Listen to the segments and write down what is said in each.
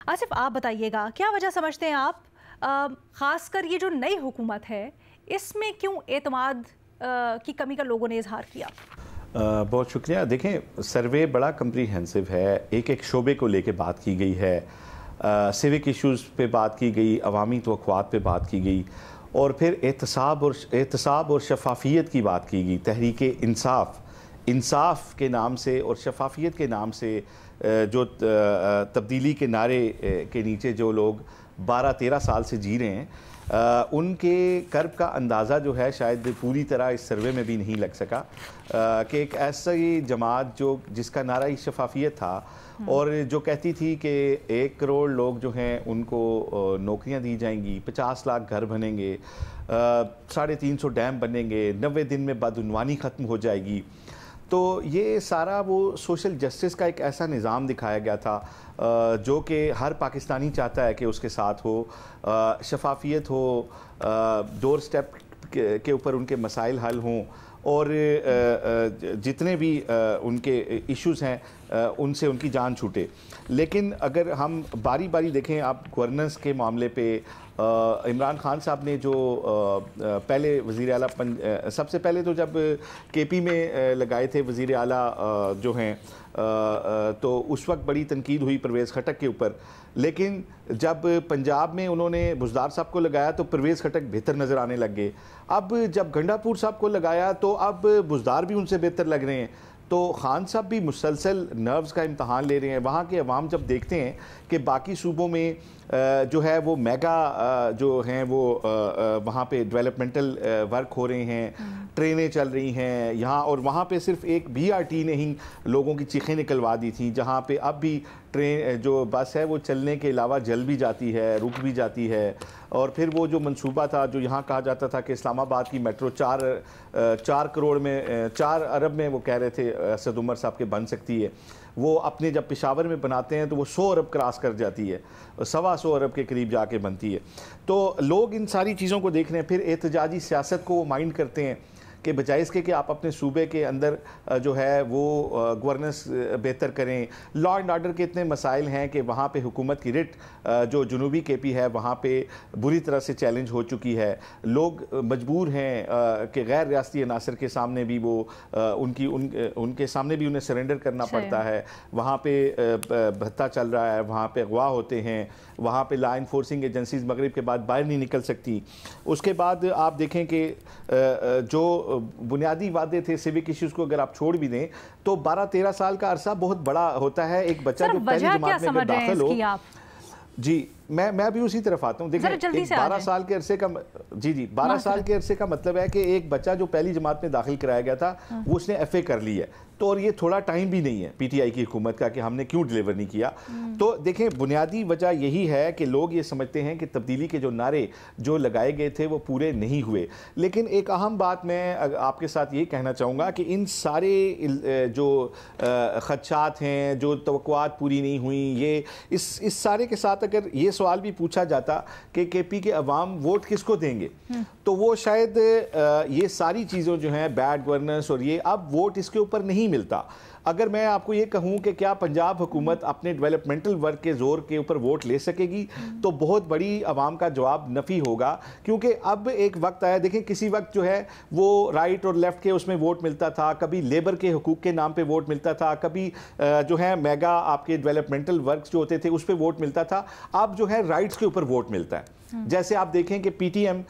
आसिफ, आप बताइएगा क्या वजह समझते हैं आप, ख़ासकर ये जो नई हुकूमत है इसमें क्यों एतमाद की कमी का लोगों ने इजहार किया? बहुत शुक्रिया। देखें, सर्वे बड़ा कम्प्रीहेंसिव है, एक एक शोबे को लेके बात की गई है, सिविक इश्यूज़ पे बात की गई, अवामी तवक्कुआत पे बात की गई, और फिर एहतसाब और शफाफियत की बात की गई। तहरीक इंसाफ के नाम से और शफाफियत के नाम से जो तब्दीली के नारे के नीचे जो लोग 12-13 साल से जी रहे हैं, उनके कर्ब का अंदाज़ा जो है शायद पूरी तरह इस सर्वे में भी नहीं लग सका कि एक ऐसी जमात जो जिसका नारा ही शफाफियत था और जो कहती थी कि 1 करोड़ लोग जो हैं उनको नौकरियां दी जाएंगी, 50 लाख घर बनेंगे, 350 डैम बनेंगे, 90 दिन में बदउनवानी ख़त्म हो जाएगी। तो ये सारा वो सोशल जस्टिस का एक ऐसा निज़ाम दिखाया गया था जो कि हर पाकिस्तानी चाहता है कि उसके साथ हो, शफाफियत हो, डोर स्टेप के ऊपर उनके मसाइल हल हों, और जितने भी उनके इश्यूज़ हैं उनसे उनकी जान छूटे। लेकिन अगर हम बारी बारी देखें, आप गवर्नेंस के मामले पे इमरान खान साहब ने जो पहले वज़ीर आला सबसे पहले तो जब केपी में लगाए थे वज़ीर आला जो हैं, तो उस वक्त बड़ी तनकीद हुई परवेज़ खटक के ऊपर। लेकिन जब पंजाब में उन्होंने बुज़दार साहब को लगाया तो परवेज़ खटक बेहतर नज़र आने लग गए। अब जब गंडापुर साहब को लगाया तो अब बुज़दार भी उनसे बेहतर लग रहे हैं। तो खान साहब भी मुसलसल नर्व्स का इम्तहान ले रहे हैं। वहाँ के अवाम जब देखते हैं कि बाकी सूबों में जो है वो मेगा जो हैं वो वहाँ पे डेवलपमेंटल वर्क हो रहे हैं, ट्रेनें चल रही हैं यहाँ, और वहाँ पे सिर्फ एक BRT ने ही लोगों की चीखें निकलवा दी थी, जहाँ पे अब भी ट्रेन जो बस है वो चलने के अलावा जल भी जाती है, रुक भी जाती है। और फिर वो जो मंसूबा था जो यहाँ कहा जाता था कि इस्लामाबाद की मेट्रो 4 करोड़ में 4 अरब में वो कह रहे थे असद उमर साहब के बन सकती है, वो अपने जब पेशावर में बनाते हैं तो वो 100 अरब क्रॉस कर जाती है, 125 अरब के करीब जाके बनती है। तो लोग इन सारी चीज़ों को देख रहे हैं, फिर एहतजाजी सियासत को वो माइंड करते हैं कि बजाय इसके कि आप अपने सूबे के अंदर जो है वो गवर्नेंस बेहतर करें। लॉ एंड आर्डर के इतने मसाइल हैं कि वहाँ पे हुकूमत की रिट जो जनूबी केपी है वहाँ पे बुरी तरह से चैलेंज हो चुकी है। लोग मजबूर हैं कि गैर रियासती अनासर के सामने भी वो उनके सामने भी उन्हें सरेंडर करना पड़ता है। वहाँ पे भत्ता चल रहा है, वहाँ पे अगवा होते हैं, वहाँ पे लॉ इन्फोर्सिंग एजेंसीज मगरिब के बाद बाहर नहीं निकल सकती। उसके बाद आप देखें कि जो बुनियादी वादे थे सिविक इश्यूज को अगर आप छोड़ भी दें तो 12-13 साल का अरसा बहुत बड़ा होता है। एक बच्चा जो पहली जमात में अगर दाखिल हो, जी मैं भी उसी तरफ आता हूँ। देखिए 12 साल के अरसे का 12 साल के अरसे का मतलब है कि एक बच्चा जो पहली जमात में दाखिल कराया गया था वो उसने FA कर ली है, तो और ये थोड़ा टाइम भी नहीं है PTI की हुकूमत का कि हमने क्यों डिलीवर नहीं किया। तो देखें, बुनियादी वजह यही है कि लोग ये समझते हैं कि तब्दीली के जो नारे जो लगाए गए थे वो पूरे नहीं हुए। लेकिन एक अहम बात मैं आपके साथ ये कहना चाहूँगा कि इन सारे जो खदशात हैं, जो तवक्कुआत पूरी नहीं हुई, ये इस सारे के साथ अगर ये सवाल भी पूछा जाता कि KP के अवाम वोट किसको देंगे, तो वो शायद ये सारी चीज़ों जो हैं बैड गवर्नेंस और ये अब वोट इसके ऊपर नहीं मिलता। अगर मैं आपको ये कहूँ कि क्या पंजाब हुकूमत अपने डेवलपमेंटल वर्क के ज़ोर के ऊपर वोट ले सकेगी, तो बहुत बड़ी आवाम का जवाब नफ़ी होगा। क्योंकि अब एक वक्त आया, देखें किसी वक्त जो है वो राइट और लेफ़्ट के उसमें वोट मिलता था, कभी लेबर के हुकूक के नाम पे वोट मिलता था, कभी जो है मेगा आपके डेवलपमेंटल वर्क जो होते थे उस पर वोट मिलता था। अब जो है राइट्स के ऊपर वोट मिलता है। जैसे आप देखें कि PTM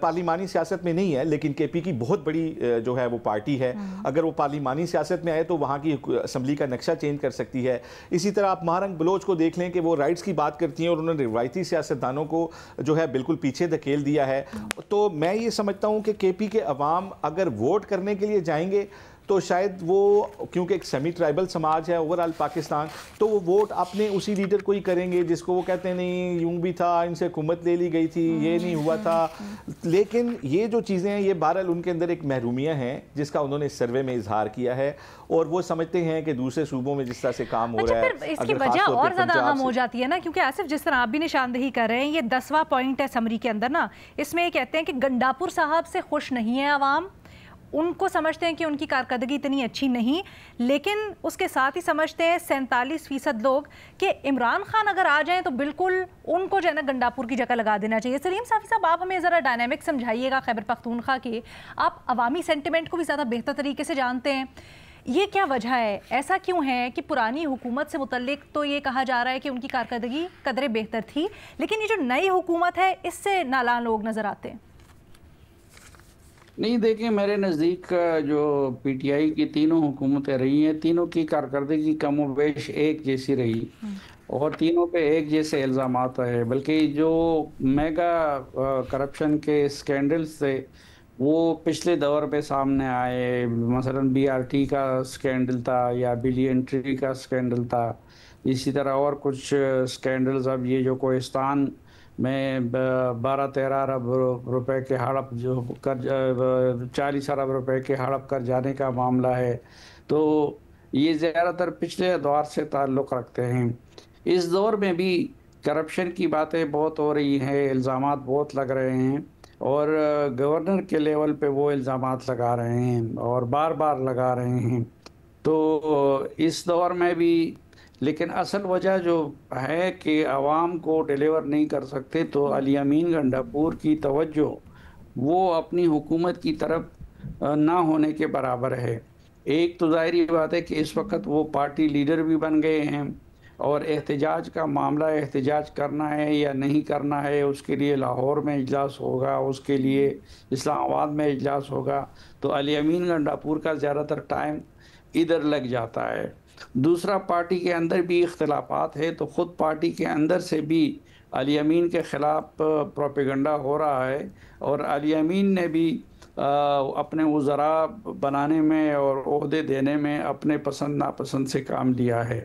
पार्लिमानी सियासत में नहीं है, लेकिन KP की बहुत बड़ी जो है वो पार्टी है। अगर वो पार्लिमानी सियासत में आए तो वहाँ की असम्बली का नक्शा चेंज कर सकती है। इसी तरह आप महारंग बलोच को देख लें कि वो राइट्स की बात करती हैं और उन्होंने रिवायती सियासतदानों को जो है बिल्कुल पीछे धकेल दिया है। तो मैं ये समझता हूँ कि KP के अवाम अगर वोट करने के लिए जाएंगे तो शायद वो, क्योंकि एक सेमी ट्राइबल समाज है ओवरऑल पाकिस्तान, तो वो वोट अपने उसी लीडर को ही करेंगे जिसको वो कहते हैं नहीं यूं भी था, इनसे हुकूमत ले ली गई थी, ये नहीं हुआ था। लेकिन ये जो चीज़ें हैं ये बहरहाल उनके अंदर एक महरूमियाँ हैं जिसका उन्होंने इस सर्वे में इजहार किया है, और वो समझते हैं कि दूसरे सूबों में जिस तरह से काम हो रहा है इसकी वजह और ज़्यादा अहम हो जाती है ना, क्योंकि आसिफ जिस तरह आप भी निशानदेही कर रहे हैं, ये 10वां पॉइंट है समरी के अंदर ना, इसमें ये कहते हैं कि गंडापुर साहब से खुश नहीं है आवाम, ان کو سمجھتے ہیں کہ ان کی کارکردگی اتنی اچھی نہیں، لیکن اس کے ساتھ ہی سمجھتے ہیں 47% لوگ کہ عمران خان اگر آ جائیں تو بالکل ان کو جو ہے نا گنڈاپور کی جگہ لگا دینا چاہیے۔ سلیم صافی صاحب، آپ ہمیں ذرا ڈائنامک سمجھائیے گا خیبر پختونخوا کے، آپ عوامی سینٹیمنٹ کو بھی زیادہ بہتر طریقے سے جانتے ہیں، یہ کیا وجہ ہے؟ ایسا کیوں ہے کہ پرانی حکومت سے متعلق تو یہ کہا جا رہا ہے کہ ان کی کارکردگی قدرے بہتر تھی، لیکن یہ جو نئی حکومت ہے اس سے نالاں لوگ نظر آتے ہیں؟ نہیں دیکھیں، میرے نزدیک جو پی ٹی آئی کی تینوں حکومتیں رہی ہیں، تینوں کی کارکردگی کم و بیش ایک جیسی رہی اور تینوں پہ ایک جیسے الزامات رہے، بلکہ جو میگا کرپشن کے سکینڈلز تھے وہ پچھلے دور پہ سامنے آئے، مثلا بی آر ٹی کا سکینڈل تھا یا بلین ٹری کا سکینڈل تھا، اسی طرح اور کچھ سکینڈلز۔ اب یہ جو کوہستان میں 12-13 ارب روپے کے ہڑپ جو کر 40 ارب روپے کے ہڑپ کر جانے کا معاملہ ہے، تو یہ زیادہ تر پچھلے دور سے تعلق رکھتے ہیں۔ اس دور میں بھی کرپشن کی باتیں بہت ہو رہی ہیں، الزامات بہت لگ رہے ہیں اور گورنر کے لیول پہ وہ الزامات لگا رہے ہیں اور بار بار لگا رہے ہیں۔ تو اس دور میں بھی، لیکن اصل وجہ جو ہے کہ عوام کو ڈیلیور نہیں کر سکتے، تو علی امین گنڈاپور کی توجہ وہ اپنی حکومت کی طرف نہ ہونے کے برابر ہے۔ ایک تو ظاہری بات ہے کہ اس وقت وہ پارٹی لیڈر بھی بن گئے ہیں اور احتجاج کا معاملہ، احتجاج کرنا ہے یا نہیں کرنا ہے، اس کے لیے لاہور میں اجلاس ہوگا، اس کے لیے اسلام آباد میں اجلاس ہوگا، تو علی امین گنڈاپور کا زیادہ تر ٹائم ادھر لگ جاتا ہے۔ دوسرا، پارٹی کے اندر بھی اختلافات ہے، تو خود پارٹی کے اندر سے بھی علی امین کے خلاف پروپیگنڈا ہو رہا ہے اور علی امین نے بھی اپنے وزراء بنانے میں اور عہدے دینے میں اپنے پسند ناپسند سے کام لیا ہے۔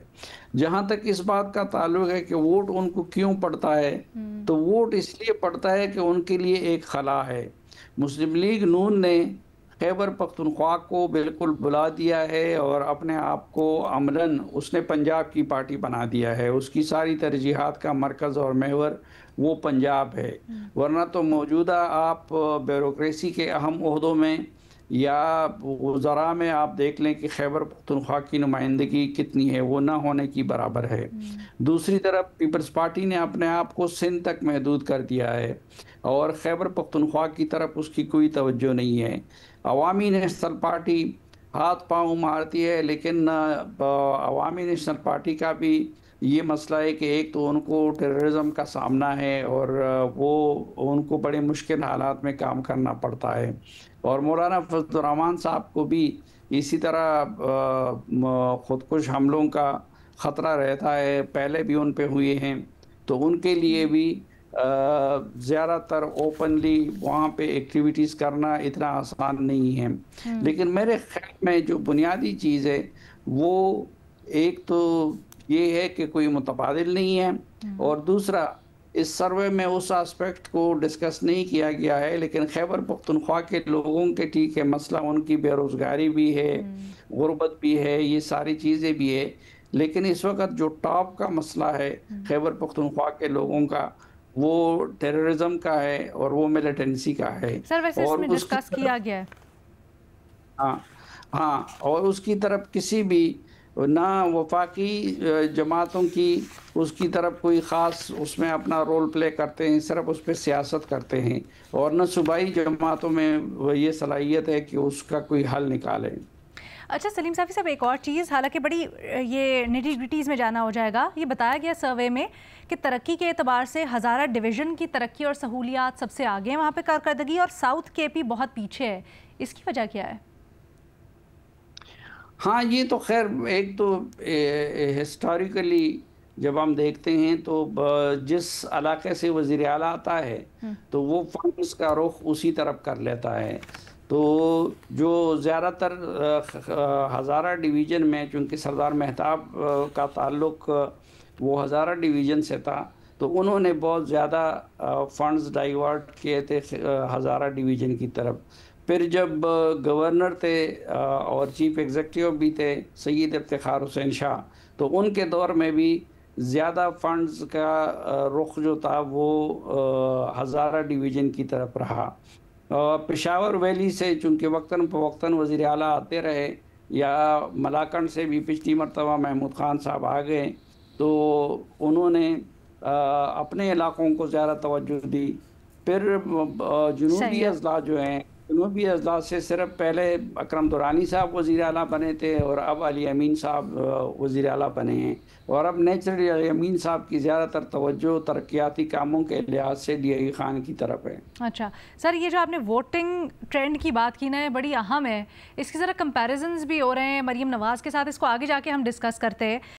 جہاں تک اس بات کا تعلق ہے کہ ووٹ ان کو کیوں پڑتا ہے، تو ووٹ اس لیے پڑتا ہے کہ ان کے لیے ایک خلا ہے۔ مسلم لیگ نون نے خیبر پختونخوا کو بالکل بلا دیا ہے اور اپنے آپ کو عملاً اس نے پنجاب کی پارٹی بنا دیا ہے، اس کی ساری ترجیحات کا مرکز اور محور وہ پنجاب ہے۔ ورنہ تو موجودہ آپ بیوروکریسی کے اہم عہدوں میں یا وزراء میں آپ دیکھ لیں کہ خیبر پختونخوا کی نمائندگی کتنی ہے، وہ نہ ہونے کی برابر ہے۔ دوسری طرف پیپلز پارٹی نے اپنے آپ کو سندھ تک محدود کر دیا ہے اور خیبر پختونخوا کی طرف اس کی کوئی توجہ نہیں ہے۔ عوامی نیشنل پارٹی ہاتھ پاؤں مارتی ہے، لیکن عوامی نیشنل پارٹی کا بھی یہ مسئلہ ہے کہ ایک تو ان کو ٹیررزم کا سامنا ہے اور وہ ان کو بڑے مشکل حالات میں کام کرنا پڑتا ہے، اور مولانا فضل الرحمان صاحب کو بھی اسی طرح خودکش حملوں کا خطرہ رہتا ہے، پہلے بھی ان پہ ہوئے ہیں، تو ان کے لیے بھی زیادہ تر اوپنلی وہاں پہ ایکٹیویٹیز کرنا اتنا آسان نہیں ہے۔ لیکن میرے خیال میں جو بنیادی چیز ہے وہ ایک تو یہ ہے کہ کوئی متبادل نہیں ہے، اور دوسرا اس سروے میں اس آسپیکٹ کو ڈسکس نہیں کیا گیا ہے، لیکن خیبر پختونخوا کے لوگوں کے ٹھیک ہے مسئلہ ان کی بے روزگاری بھی ہے، غربت بھی ہے، یہ ساری چیزیں بھی ہے، لیکن اس وقت جو ٹاپ کا مسئلہ ہے خیبر پختونخوا کے لوگوں کا وہ ٹیررزم کا ہے اور وہ ملیٹنسی کا ہے، سر ویسے اس میں ڈسکس کیا گیا ہے۔ ہاں، اور اس کی طرف کسی بھی نہ وفاقی جماعتوں کی اس کی طرف کوئی خاص اس میں اپنا رول پلے کرتے ہیں، صرف اس پہ سیاست کرتے ہیں، اور نہ صوبائی جماعتوں میں یہ صلاحیت ہے کہ اس کا کوئی حل نکالیں۔ اچھا سلیم صافی صاحب، ایک اور چیز، حالانکہ بڑی یہ نیٹی گریٹیز میں جانا ہو جائے گا، یہ بتایا گیا سروے میں کہ ترقی کے اعتبار سے ہزارہ ڈویژن کی ترقی اور سہولیات سب سے آگے ہیں وہاں پہ کارکردگی، اور ساؤتھ کے پی بہت پیچھے ہے، اس کی وجہ کیا ہے؟ ہاں، یہ تو خیر ایک تو ہسٹوریکلی جب ہم دیکھتے ہیں تو جس علاقے سے وزیر اعلیٰ آتا ہے تو وہ فنڈز کا رخ اسی طرف کر لیتا ہے، تو جو زیادہ تر ہزارہ ڈویژن میں، چونکہ سردار مہتاب کا تعلق وہ ہزارہ ڈویژن سے تھا، تو انہوں نے بہت زیادہ فنڈز ڈائیورٹ کیے تھے ہزارہ ڈویژن کی طرف۔ پھر جب گورنر تھے اور چیف ایگزیکٹیو بھی تھے سید افتخار حسین شاہ، تو ان کے دور میں بھی زیادہ فنڈز کا رخ جو تھا وہ ہزارہ ڈویژن کی طرف رہا، پشاور ویلی سے چونکہ وقتاً فوقتاً وزیر اعلیٰ آتے رہے، یا ملاکنڈ سے بھی پچھلی مرتبہ محمود خان صاحب آ گئے، تو انہوں نے اپنے علاقوں کو زیادہ توجہ دی. پھر جنوبی اضلاع جو ہیں، جنوبی اضلاع سے صرف پہلے اکرم دورانی صاحب وزیر اعلیٰ بنے تھے اور اب علی امین صاحب وزیر اعلیٰ بنے ہیں، اور اب نیچرلی علی امین صاحب کی زیادہ تر توجہ ترقیاتی کاموں کے لحاظ سے ڈی آئی خان کی طرف ہے. اچھا سر، یہ جو آپ نے ووٹنگ ٹرینڈ کی بات کی نا، یہ بڑی اہم ہے. اس کی ذرا کمپیریزنز بھی ہو رہے ہیں مریم نواز کے ساتھ، اس کو آگے جا کے ہم ڈسکس کرتے ہیں.